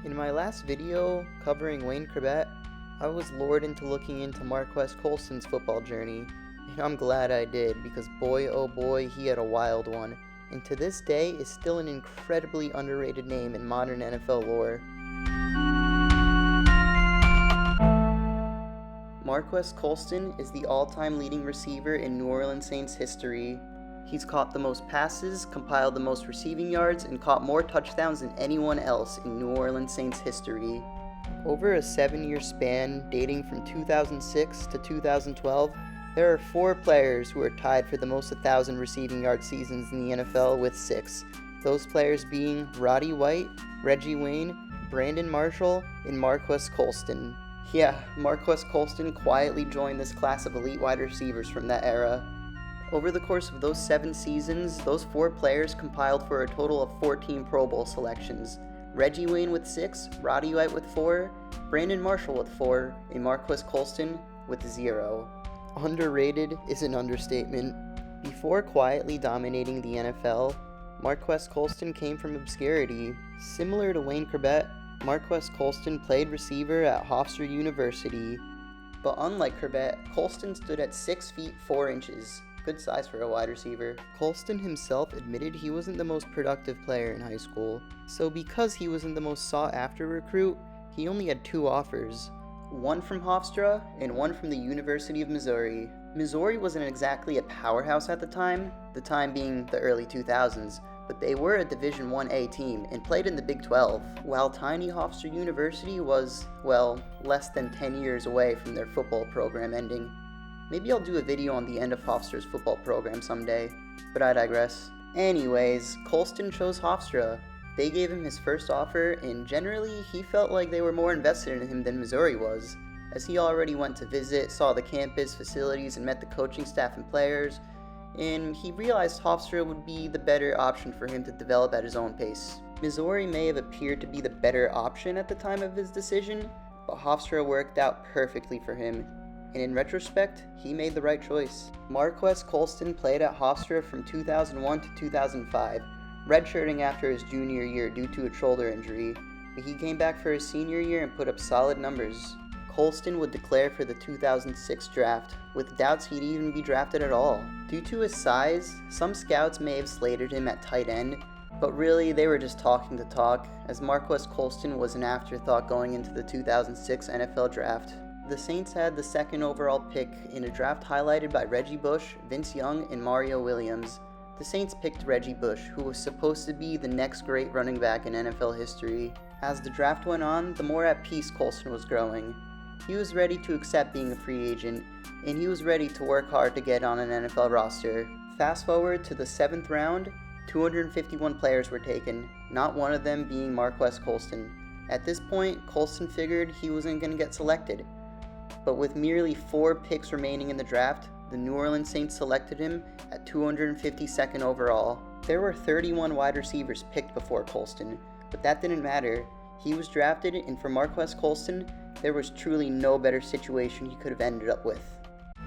In my last video covering Wayne Corbett, I was lured into looking into Marques Colston's football journey, and I'm glad I did because boy oh boy he had a wild one, and to this day is still an incredibly underrated name in modern NFL lore. Marques Colston is the all-time leading receiver in New Orleans Saints history. He's caught the most passes, compiled the most receiving yards, and caught more touchdowns than anyone else in New Orleans Saints history. Over a 7-year span dating from 2006 to 2012, there are 4 players who are tied for the most 1,000 receiving yard seasons in the NFL with 6. Those players being Roddy White, Reggie Wayne, Brandon Marshall, and Marques Colston. Yeah, Marques Colston quietly joined this class of elite wide receivers from that era. Over the course of those 7 seasons, those 4 players compiled for a total of 14 Pro Bowl selections. Reggie Wayne with 6, Roddy White with 4, Brandon Marshall with 4, and Marques Colston with 0. Underrated is an understatement. Before quietly dominating the NFL, Marques Colston came from obscurity. Similar to Wayne Corbett, Marques Colston played receiver at Hofstra University. But unlike Corbett, Colston stood at 6 feet 4 inches. Good size for a wide receiver. Colston himself admitted he wasn't the most productive player in high school, so because he wasn't the most sought-after recruit, he only had 2 offers. One from Hofstra and one from the University of Missouri. Missouri wasn't exactly a powerhouse at the time being the early 2000s, but they were a Division 1A team and played in the Big 12, while tiny Hofstra University was, well, less than 10 years away from their football program ending. Maybe I'll do a video on the end of Hofstra's football program someday, but I digress. Anyways, Colston chose Hofstra. They gave him his first offer, and generally, he felt like they were more invested in him than Missouri was, as he already went to visit, saw the campus, facilities, and met the coaching staff and players, and he realized Hofstra would be the better option for him to develop at his own pace. Missouri may have appeared to be the better option at the time of his decision, but Hofstra worked out perfectly for him, and in retrospect, he made the right choice. Marques Colston played at Hofstra from 2001 to 2005, redshirting after his junior year due to a shoulder injury, but he came back for his senior year and put up solid numbers. Colston would declare for the 2006 draft, with doubts he'd even be drafted at all. Due to his size, some scouts may have slated him at tight end, but really they were just talking to talk, as Marques Colston was an afterthought going into the 2006 NFL draft. The Saints had the 2nd overall pick in a draft highlighted by Reggie Bush, Vince Young, and Mario Williams. The Saints picked Reggie Bush, who was supposed to be the next great running back in NFL history. As the draft went on, the more at peace Colston was growing. He was ready to accept being a free agent, and he was ready to work hard to get on an NFL roster. Fast forward to the 7th round, 251 players were taken, not one of them being Marques Colston. At this point, Colston figured he wasn't going to get selected. But with merely 4 picks remaining in the draft, the New Orleans Saints selected him at 252nd overall. There were 31 wide receivers picked before Colston, but that didn't matter. He was drafted, and for Marques Colston, there was truly no better situation he could have ended up with.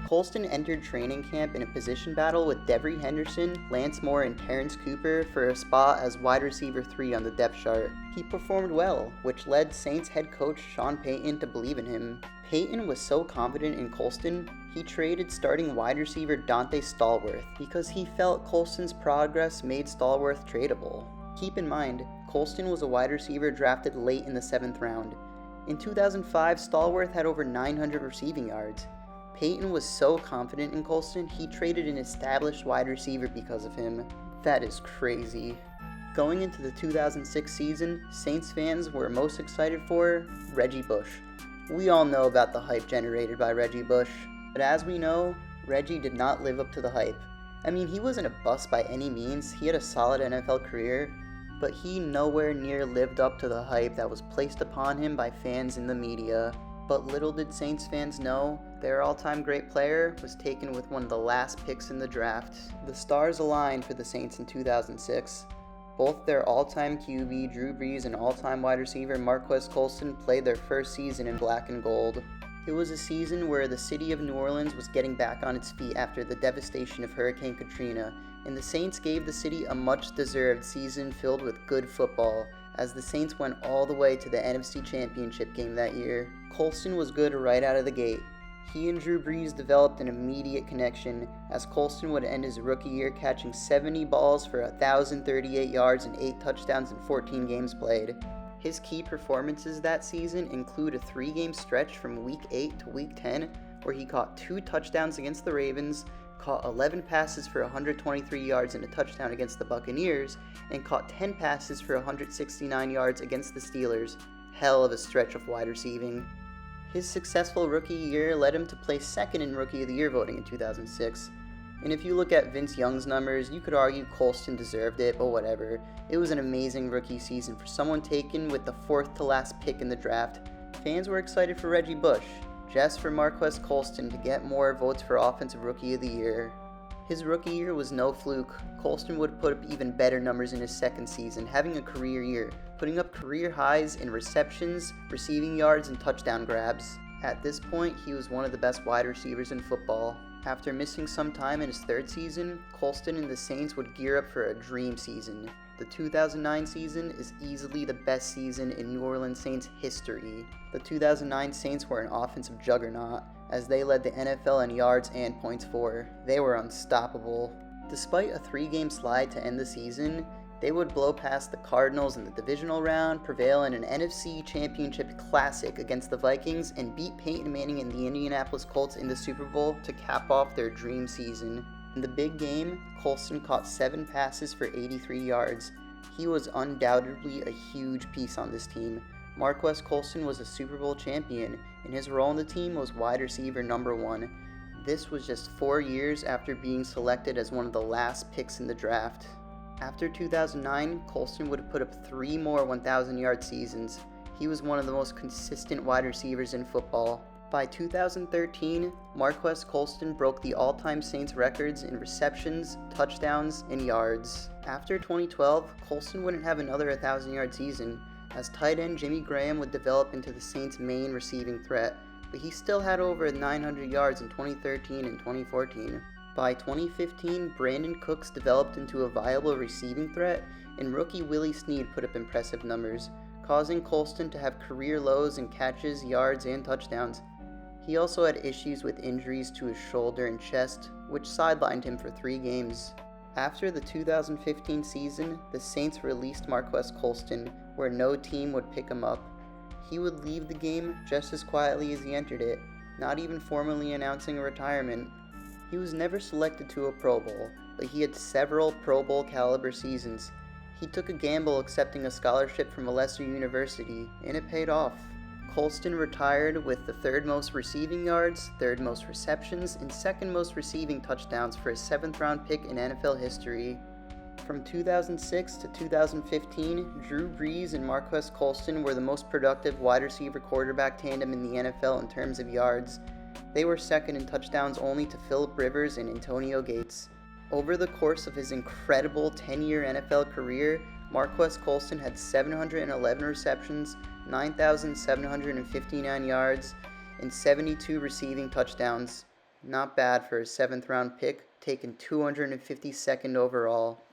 Colston entered training camp in a position battle with Devery Henderson, Lance Moore, and Terrence Cooper for a spot as wide receiver 3 on the depth chart. He performed well, which led Saints head coach Sean Payton to believe in him. Payton was so confident in Colston, he traded starting wide receiver Dante Stallworth because he felt Colston's progress made Stallworth tradable. Keep in mind, Colston was a wide receiver drafted late in the 7th round. In 2005, Stallworth had over 900 receiving yards. Payton was so confident in Colston, he traded an established wide receiver because of him. That is crazy. Going into the 2006 season, Saints fans were most excited for Reggie Bush. We all know about the hype generated by Reggie Bush, but as we know, Reggie did not live up to the hype. I mean, he wasn't a bust by any means, he had a solid NFL career, but he nowhere near lived up to the hype that was placed upon him by fans in the media. But little did Saints fans know, their all-time great player was taken with one of the last picks in the draft. The stars aligned for the Saints in 2006. Both their all-time QB, Drew Brees, and all-time wide receiver, Marques Colston, played their first season in black and gold. It was a season where the city of New Orleans was getting back on its feet after the devastation of Hurricane Katrina, and the Saints gave the city a much-deserved season filled with good football, as the Saints went all the way to the NFC Championship game that year. Colston was good right out of the gate. He and Drew Brees developed an immediate connection, as Colston would end his rookie year catching 70 balls for 1,038 yards and 8 touchdowns in 14 games played. His key performances that season include a 3-game stretch from Week 8 to Week 10, where he caught 2 touchdowns against the Ravens, caught 11 passes for 123 yards and a touchdown against the Buccaneers, and caught 10 passes for 169 yards against the Steelers. Hell of a stretch of wide receiving. His successful rookie year led him to place second in Rookie of the Year voting in 2006. And if you look at Vince Young's numbers, you could argue Colston deserved it, but whatever. It was an amazing rookie season for someone taken with the 4th to last pick in the draft. Fans were excited for Reggie Bush, just for Marques Colston to get more votes for Offensive Rookie of the Year. His rookie year was no fluke. Colston would put up even better numbers in his second season, having a career year, putting up career highs in receptions, receiving yards, and touchdown grabs. At this point, he was one of the best wide receivers in football. After missing some time in his third season, Colston and the Saints would gear up for a dream season. The 2009 season is easily the best season in New Orleans Saints history. The 2009 Saints were an offensive juggernaut, as they led the NFL in yards and points for. They were unstoppable. Despite a 3-game slide to end the season, they would blow past the Cardinals in the divisional round, prevail in an NFC Championship Classic against the Vikings, and beat Peyton Manning and the Indianapolis Colts in the Super Bowl to cap off their dream season. In the big game, Colston caught 7 passes for 83 yards. He was undoubtedly a huge piece on this team. Marques Colston was a Super Bowl champion, and his role on the team was wide receiver number 1. This was just 4 years after being selected as one of the last picks in the draft. After 2009, Colston would have put up 3 more 1,000-yard seasons. He was one of the most consistent wide receivers in football. By 2013, Marques Colston broke the all-time Saints records in receptions, touchdowns, and yards. After 2012, Colston wouldn't have another 1,000-yard season, as tight end Jimmy Graham would develop into the Saints' main receiving threat, but he still had over 900 yards in 2013 and 2014. By 2015, Brandon Cooks developed into a viable receiving threat, and rookie Willie Snead put up impressive numbers, causing Colston to have career lows in catches, yards, and touchdowns. He also had issues with injuries to his shoulder and chest, which sidelined him for 3 games. After the 2015 season, the Saints released Marques Colston, where no team would pick him up. He would leave the game just as quietly as he entered it, not even formally announcing a retirement. He was never selected to a Pro Bowl, but he had several Pro Bowl caliber seasons. He took a gamble accepting a scholarship from a lesser university, and it paid off. Colston retired with the 3rd most receiving yards, 3rd most receptions, and 2nd most receiving touchdowns for a 7th round pick in NFL history. From 2006 to 2015, Drew Brees and Marques Colston were the most productive wide receiver quarterback tandem in the NFL in terms of yards. They were 2nd in touchdowns only to Phillip Rivers and Antonio Gates. Over the course of his incredible 10-year NFL career, Marques Colston had 711 receptions, 9,759 yards, and 72 receiving touchdowns. Not bad for a 7th round pick, taken 252nd overall.